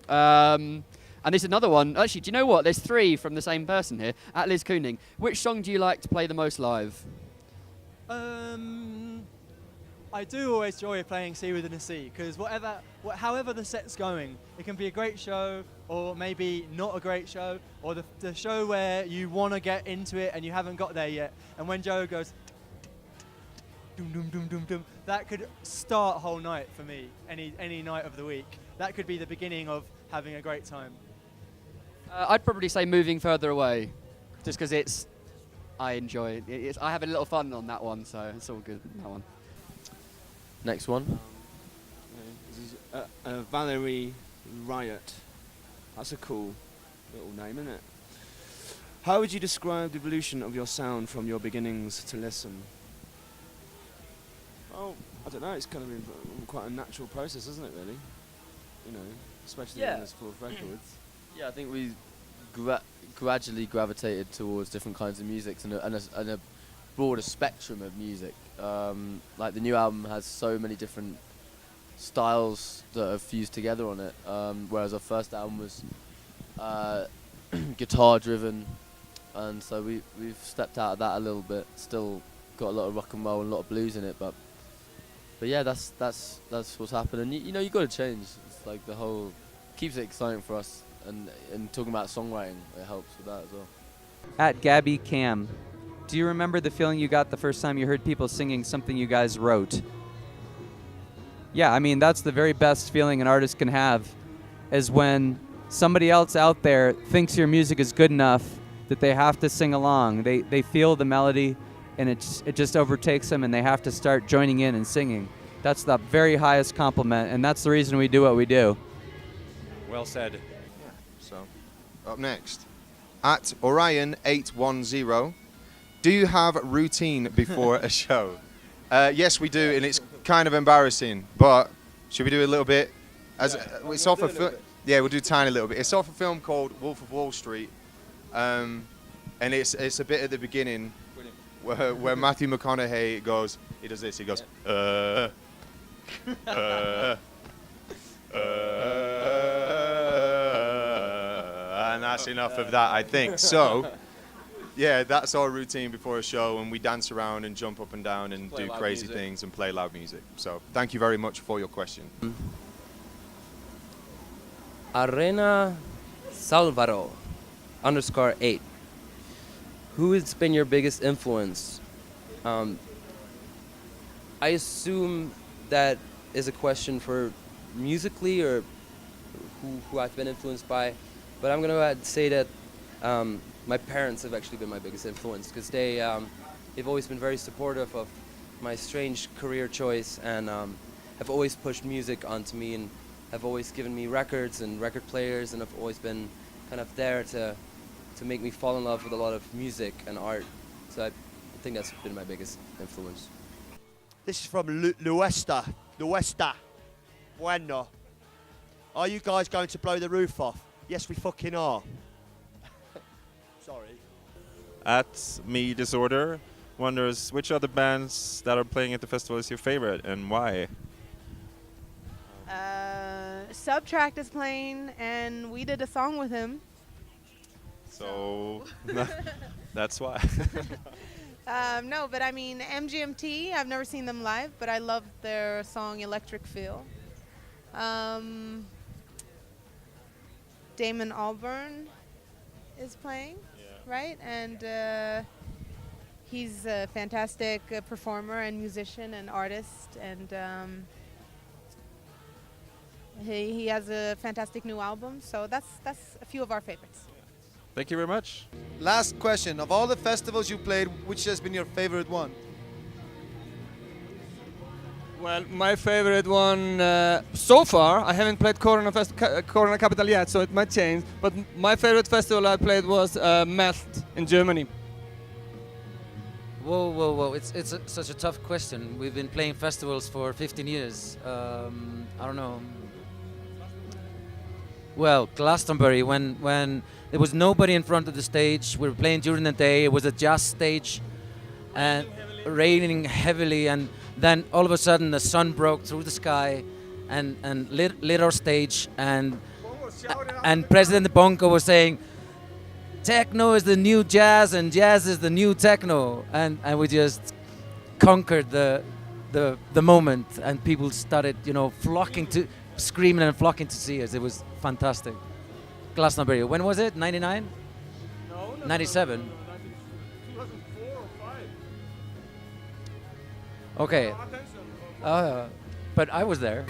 And there's another one. Actually, do you know what? There's 3 from the same person here. At Liz Cooning. Which song do you like to play the most live? I do always enjoy playing C Within a C, because however the set's going, it can be a great show or maybe not a great show, or the show where you want to get into it and you haven't got there yet. And when Joe goes, doom, doom, doom, doom, doom, that could start a whole night for me, any night of the week. That could be the beginning of having a great time. I'd probably say Moving Further Away, just because I enjoy it. I have a little fun on that one, so it's all good, that one. Next one. This is Valerie Riot. That's a cool little name, isn't it? How would you describe the evolution of your sound from your beginnings to listen? Oh, I don't know. It's kind of been quite a natural process, isn't it, really? You know, especially on this 4th records. Yeah, I think we gradually gravitated towards different kinds of music and a broader spectrum of music. Like the new album has so many different styles that are fused together on it, whereas our first album was guitar driven, and so we've stepped out of that a little bit. Still got a lot of rock and roll and a lot of blues in it, but yeah, that's what's happened. And you know, you got to change. It's like the whole keeps it exciting for us, and talking about songwriting, it helps with that as well. At Gabby Cam, do you remember the feeling you got the first time you heard people singing something you guys wrote? Yeah, I mean, that's the very best feeling an artist can have, is when somebody else out there thinks your music is good enough that they have to sing along. They feel the melody, and it just overtakes them, and they have to start joining in and singing. That's the very highest compliment, and that's the reason we do what we do. Well said. Yeah. So, up next, at Orion810. Do you have a routine before a show? Yes, we do, and it's kind of embarrassing, but should we do a little bit? It's off a film. Yeah, we'll do a tiny little bit. It's off a film called Wolf of Wall Street, and it's a bit at the beginning where Matthew McConaughey goes. He does this. He goes. And that's enough of that, I think. So. Yeah, that's our routine before a show, and we dance around and jump up and down and do crazy things and play loud music. So thank you very much for your question. Arena Salvaro _8. Who has been your biggest influence? I assume that is a question for musically or who I've been influenced by, but I'm going to say that my parents have actually been my biggest influence, because they've always been very supportive of my strange career choice, and have always pushed music onto me, and have always given me records and record players, and have always been kind of there to make me fall in love with a lot of music and art. So I think that's been my biggest influence. This is from Luesta. Bueno. Are you guys going to blow the roof off? Yes, we fucking are. Sorry. At Me Disorder wonders which other bands that are playing at the festival is your favorite and why? Subtract is playing, and we did a song with him. So that's why. No, but I mean, MGMT, I've never seen them live, but I love their song Electric Feel. Damon Albarn is playing, right? And he's a fantastic performer and musician and artist, and he has a fantastic new album. So that's a few of our favorites. Thank you very much. Last question. Of all the festivals you played, which has been your favorite one? Well, my favorite one so far, I haven't played Corona Capital yet, so it might change. But my favorite festival I played was Melt in Germany. Whoa. It's such a tough question. We've been playing festivals for 15 years. I don't know. Well, Glastonbury, when there was nobody in front of the stage. We were playing during the day. It was a jazz stage, and raining heavily. And then all of a sudden, the sun broke through the sky, and lit our stage. And and President Bonko was saying, techno is the new jazz and jazz is the new techno, and we just conquered the moment, and people started, flocking to, screaming and flocking to see us. It was fantastic. Glastonbury. When was it? 99? No. 97. 2004 or 5. Okay. But I was there.